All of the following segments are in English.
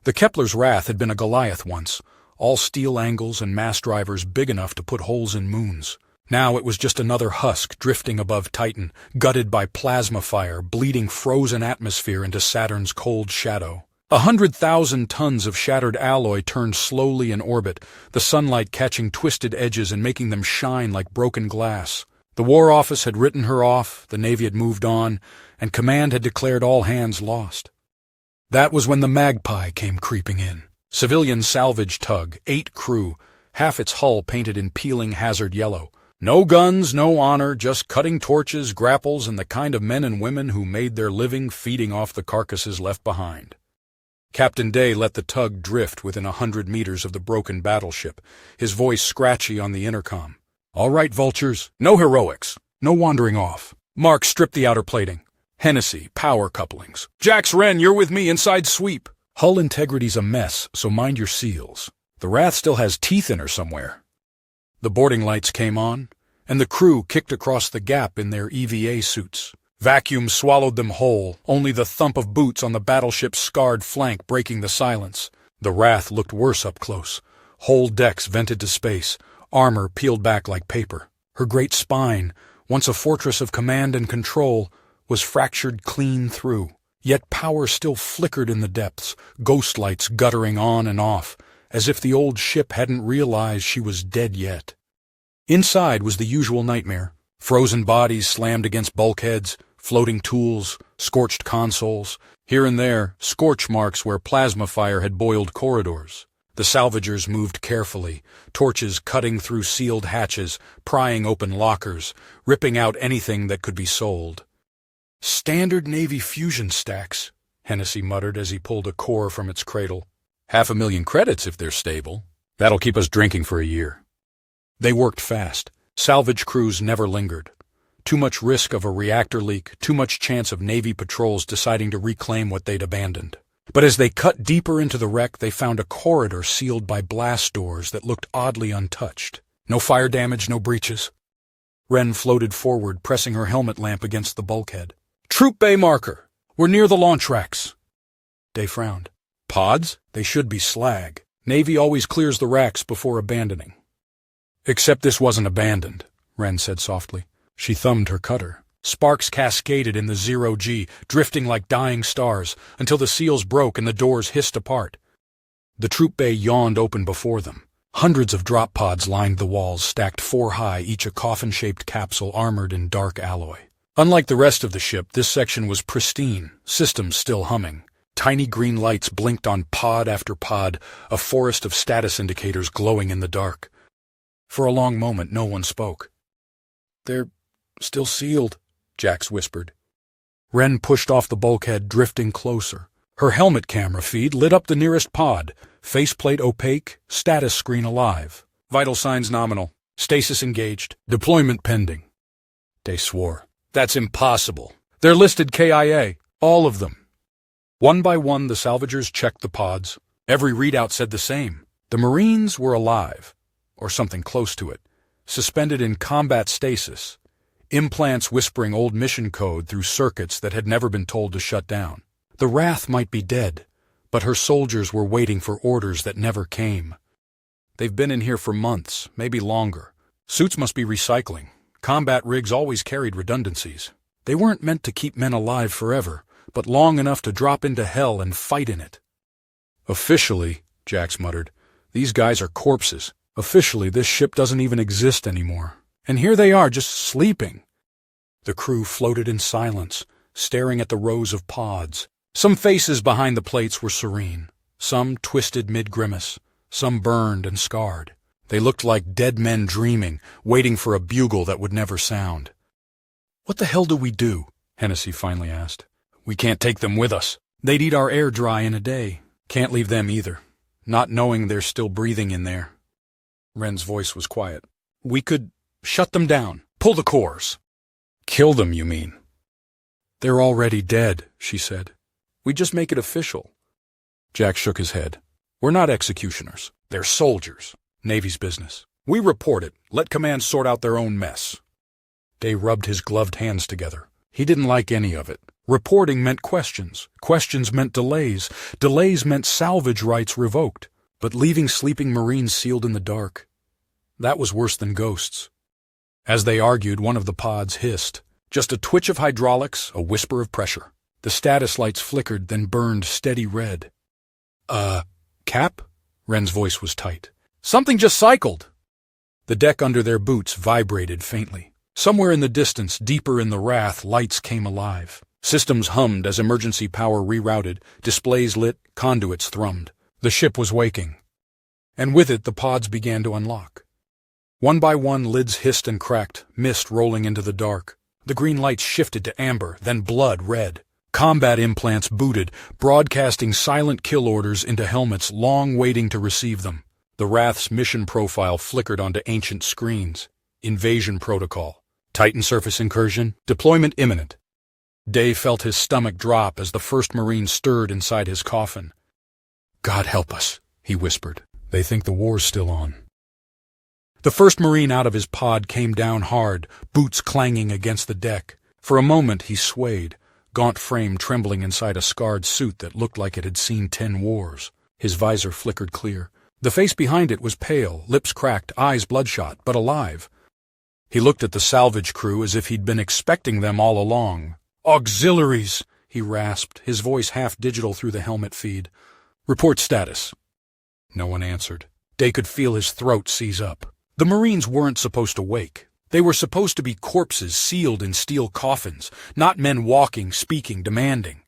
The Kepler's Wrath had been a Goliath once, all steel angles and mass drivers big enough to put holes in moons. Now it was just another husk drifting above Titan, gutted by plasma fire, bleeding frozen atmosphere into Saturn's cold shadow. 100,000 tons of shattered alloy turned slowly in orbit, the sunlight catching twisted edges and making them shine like broken glass. The War Office had written her off, the Navy had moved on, and Command had declared all hands lost. That was when the Magpie came creeping in. Civilian salvage tug, 8 crew, half its hull painted in peeling hazard yellow. No guns, no honor, just cutting torches, grapples, and the kind of men and women who made their living feeding off the carcasses left behind. Captain Day let the tug drift within 100 meters of the broken battleship, his voice scratchy on the intercom. "All right, vultures, no heroics, no wandering off. Mark, strip the outer plating. Hennessy, power couplings. Jax Wren, you're with me inside sweep. Hull integrity's a mess, so mind your seals. The Wrath still has teeth in her somewhere." The boarding lights came on, and the crew kicked across the gap in their EVA suits. Vacuum swallowed them whole, only the thump of boots on the battleship's scarred flank breaking the silence. The Wrath looked worse up close. Whole decks vented to space, armor peeled back like paper. Her great spine, once a fortress of command and control, was fractured clean through. Yet power still flickered in the depths, ghost lights guttering on and off, as if the old ship hadn't realized she was dead yet. Inside was the usual nightmare. Frozen bodies slammed against bulkheads, floating tools, scorched consoles, here and there scorch marks where plasma fire had boiled corridors. The salvagers moved carefully, torches cutting through sealed hatches, prying open lockers, ripping out anything that could be sold. "Standard Navy fusion stacks," Hennessy muttered as he pulled a core from its cradle. "500,000 credits if they're stable. That'll keep us drinking for a year." They worked fast. Salvage crews never lingered. Too much risk of a reactor leak, too much chance of Navy patrols deciding to reclaim what they'd abandoned. But as they cut deeper into the wreck, they found a corridor sealed by blast doors that looked oddly untouched. No fire damage, no breaches. Wren floated forward, pressing her helmet lamp against the bulkhead. "Troop bay marker. We're near the launch racks." Day frowned. "Pods? They should be slag. Navy always clears the racks before abandoning." "Except this wasn't abandoned," Wren said softly. She thumbed her cutter. Sparks cascaded in the 0G, drifting like dying stars, until the seals broke and the doors hissed apart. The troop bay yawned open before them. Hundreds of drop pods lined the walls, stacked 4 high, each a coffin-shaped capsule armored in dark alloy. Unlike the rest of the ship, this section was pristine, systems still humming. Tiny green lights blinked on pod after pod, a forest of status indicators glowing in the dark. For a long moment, no one spoke. "They're still sealed," Jax whispered. Wren pushed off the bulkhead, drifting closer. Her helmet camera feed lit up the nearest pod, faceplate opaque, status screen alive. "Vital signs nominal. Stasis engaged. Deployment pending." Day swore. "That's impossible. They're listed KIA, all of them." One by one, the salvagers checked the pods. Every readout said the same. The Marines were alive, or something close to it, suspended in combat stasis, implants whispering old mission code through circuits that had never been told to shut down. The Wrath might be dead, but her soldiers were waiting for orders that never came. "They've been in here for months, maybe longer. Suits must be recycling. Combat rigs always carried redundancies. They weren't meant to keep men alive forever, but long enough to drop into hell and fight in it." "Officially," Jax muttered, "these guys are corpses. Officially, this ship doesn't even exist anymore. And here they are, just sleeping." The crew floated in silence, staring at the rows of pods. Some faces behind the plates were serene, some twisted mid-grimace, some burned and scarred. They looked like dead men dreaming, waiting for a bugle that would never sound. "What the hell do we do?" Hennessy finally asked. "We can't take them with us. They'd eat our air dry in a day. Can't leave them either, not knowing they're still breathing in there." Wren's voice was quiet. "We could shut them down, pull the cores." "Kill them, you mean?" "They're already dead," she said. "We just make it official." Jack shook his head. "We're not executioners. They're soldiers. Navy's business. We report it. Let command sort out their own mess." Day rubbed his gloved hands together. He didn't like any of it. Reporting meant questions. Questions meant delays. Delays meant salvage rights revoked. But leaving sleeping Marines sealed in the dark, that was worse than ghosts. As they argued, one of the pods hissed. Just a twitch of hydraulics, a whisper of pressure. The status lights flickered, then burned steady red. Cap? Wren's voice was tight. Something just cycled. The deck under their boots vibrated faintly. Somewhere in the distance, deeper in the wrath, lights came alive. Systems hummed as emergency power rerouted, displays lit, conduits thrummed. The ship was waking. And with it, the pods began to unlock. One by one, lids hissed and cracked, mist rolling into the dark. The green lights shifted to amber, then blood red. Combat implants booted, broadcasting silent kill orders into helmets long waiting to receive them. The Wrath's mission profile flickered onto ancient screens. Invasion protocol. Titan surface incursion. Deployment imminent. Day felt his stomach drop as the first Marine stirred inside his coffin. God help us, he whispered. They think the war's still on. The first Marine out of his pod came down hard, boots clanging against the deck. For a moment he swayed, gaunt frame trembling inside a scarred suit that looked like it had seen 10 wars. His visor flickered clear. The face behind it was pale, lips cracked, eyes bloodshot, but alive. He looked at the salvage crew as if he'd been expecting them all along. Auxiliaries, he rasped, his voice half-digital through the helmet feed. Report status. No one answered. Day could feel his throat seize up. The Marines weren't supposed to wake. They were supposed to be corpses sealed in steel coffins, not men walking, speaking, demanding.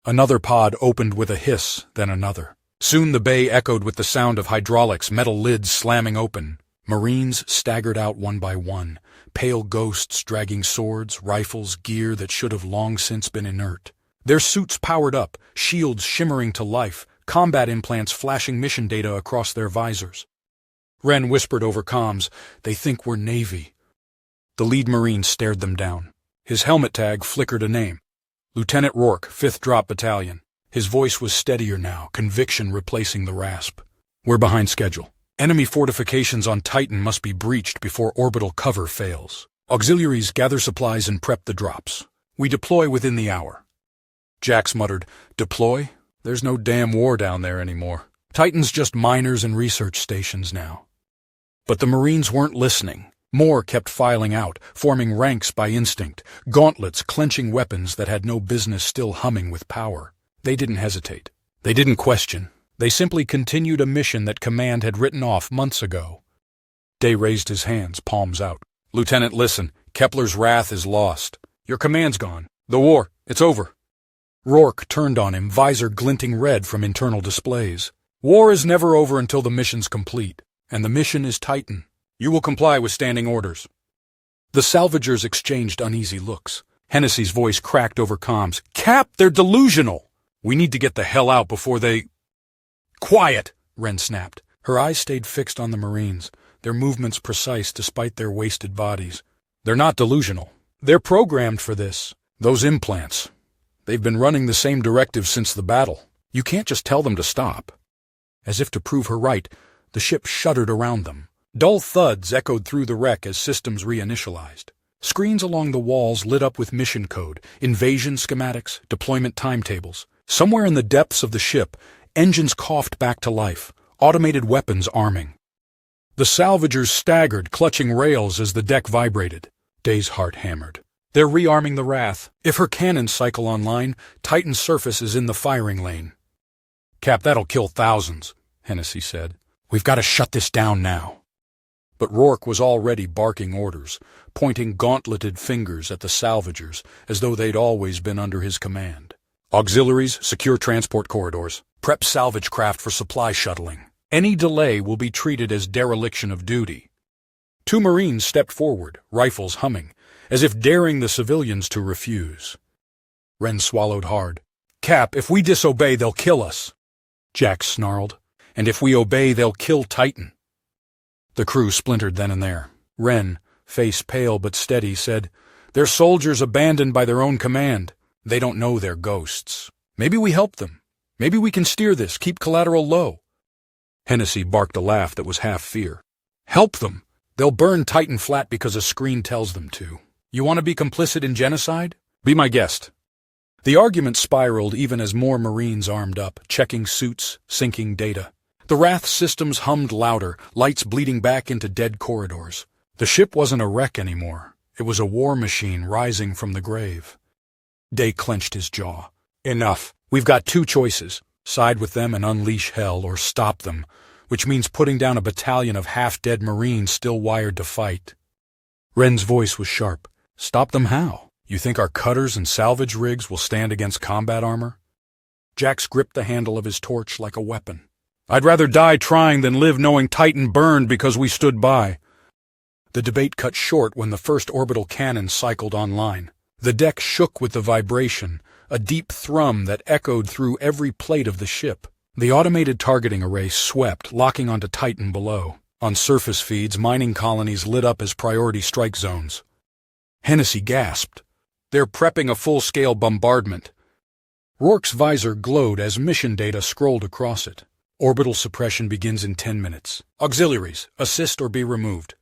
Another pod opened with a hiss, then another. Soon the bay echoed with the sound of hydraulics, metal lids slamming open. Marines staggered out one by one, pale ghosts dragging swords, rifles, gear that should have long since been inert. Their suits powered up, shields shimmering to life, combat implants flashing mission data across their visors. Wren whispered over comms, "They think we're Navy." The lead Marine stared them down. His helmet tag flickered a name. Lieutenant Rourke, 5th Drop Battalion. His voice was steadier now, conviction replacing the rasp. We're behind schedule. Enemy fortifications on Titan must be breached before orbital cover fails. Auxiliaries gather supplies and prep the drops. We deploy within the hour. Jax muttered, "Deploy? There's no damn war down there anymore. Titan's just miners and research stations now." But the Marines weren't listening. More kept filing out, forming ranks by instinct, gauntlets clenching weapons that had no business still humming with power. They didn't hesitate. They didn't question. They simply continued a mission that Command had written off months ago. Day raised his hands, palms out. "Lieutenant, listen. Kepler's wrath is lost. Your command's gone. The war, it's over." Rourke turned on him, visor glinting red from internal displays. "War is never over until the mission's complete, and the mission is Titan. You will comply with standing orders." The salvagers exchanged uneasy looks. Hennessy's voice cracked over comms. "Cap, they're delusional. We need to get the hell out before they—" "Quiet!" Wren snapped. Her eyes stayed fixed on the Marines, their movements precise despite their wasted bodies. "They're not delusional. They're programmed for this. Those implants. They've been running the same directive since the battle. You can't just tell them to stop." As if to prove her right, the ship shuddered around them. Dull thuds echoed through the wreck as systems reinitialized. Screens along the walls lit up with mission code, invasion schematics, deployment timetables. Somewhere in the depths of the ship, engines coughed back to life, automated weapons arming. The salvagers staggered, clutching rails as the deck vibrated. Day's heart hammered. They're rearming the Wrath. If her cannons cycle online, Titan's surface is in the firing lane. "Cap, that'll kill thousands," Hennessy said. "We've got to shut this down now." But Rourke was already barking orders, pointing gauntleted fingers at the salvagers as though they'd always been under his command. "Auxiliaries, secure transport corridors. Prep salvage craft for supply shuttling. Any delay will be treated as dereliction of duty." 2 Marines stepped forward, rifles humming, as if daring the civilians to refuse. Wren swallowed hard. "Cap, if we disobey, they'll kill us." Jack snarled. "And if we obey, they'll kill Titan." The crew splintered then and there. Wren, face pale but steady, said, "They're soldiers abandoned by their own command. They don't know they're ghosts. Maybe we help them. Maybe we can steer this, keep collateral low." Hennessy barked a laugh that was half fear. "Help them? They'll burn Titan flat because a screen tells them to. You want to be complicit in genocide? Be my guest." The argument spiraled even as more Marines armed up, checking suits, syncing data. The Wrath's systems hummed louder, lights bleeding back into dead corridors. The ship wasn't a wreck anymore. It was a war machine rising from the grave. Day clenched his jaw. Enough. We've got two choices. Side with them and unleash hell, or stop them, which means putting down a battalion of half-dead Marines still wired to fight. Ren's voice was sharp. Stop them how? You think our cutters and salvage rigs will stand against combat armor? Jax gripped the handle of his torch like a weapon. I'd rather die trying than live knowing Titan burned because we stood by. The debate cut short when the first orbital cannon cycled online. The deck shook with the vibration, a deep thrum that echoed through every plate of the ship. The automated targeting array swept, locking onto Titan below. On surface feeds, mining colonies lit up as priority strike zones. Hennessy gasped. They're prepping a full-scale bombardment. Rourke's visor glowed as mission data scrolled across it. Orbital suppression begins in 10 minutes. Auxiliaries, assist or be removed.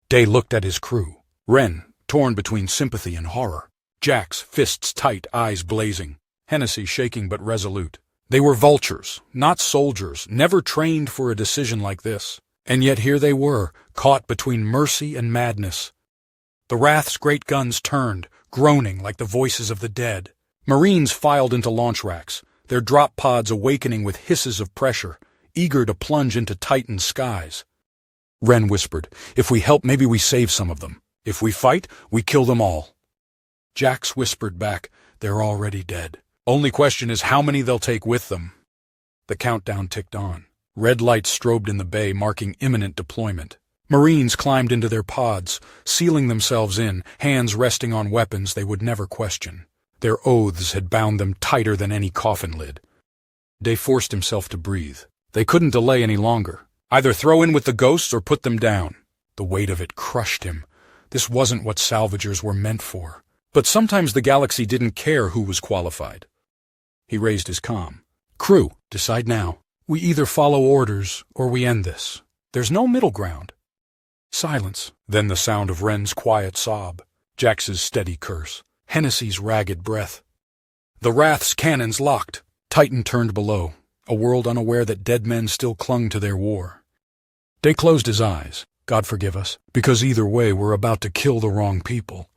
Day looked at his crew. Ren, torn between sympathy and horror. Jax, fists tight, eyes blazing. Hennessy shaking but resolute. They were vultures, not soldiers, never trained for a decision like this. And yet here they were, caught between mercy and madness. The Wrath's great guns turned, groaning like the voices of the dead. Marines filed into launch racks, their drop pods awakening with hisses of pressure, eager to plunge into Titan skies. Ren whispered, if we help, maybe we save some of them. If we fight, we kill them all. Jax whispered back, they're already dead. Only question is how many they'll take with them. The countdown ticked on. Red lights strobed in the bay, marking imminent deployment. Marines climbed into their pods, sealing themselves in, hands resting on weapons they would never question. Their oaths had bound them tighter than any coffin lid. Day forced himself to breathe. They couldn't delay any longer. Either throw in with the ghosts or put them down. The weight of it crushed him. This wasn't what salvagers were meant for. But sometimes the galaxy didn't care who was qualified. He raised his comm. Crew, decide now. We either follow orders or we end this. There's no middle ground. Silence. Then the sound of Ren's quiet sob. Jax's steady curse. Hennessy's ragged breath. The Wrath's cannons locked. Titan turned below, a world unaware that dead men still clung to their war. Day closed his eyes. God forgive us, because either way we're about to kill the wrong people.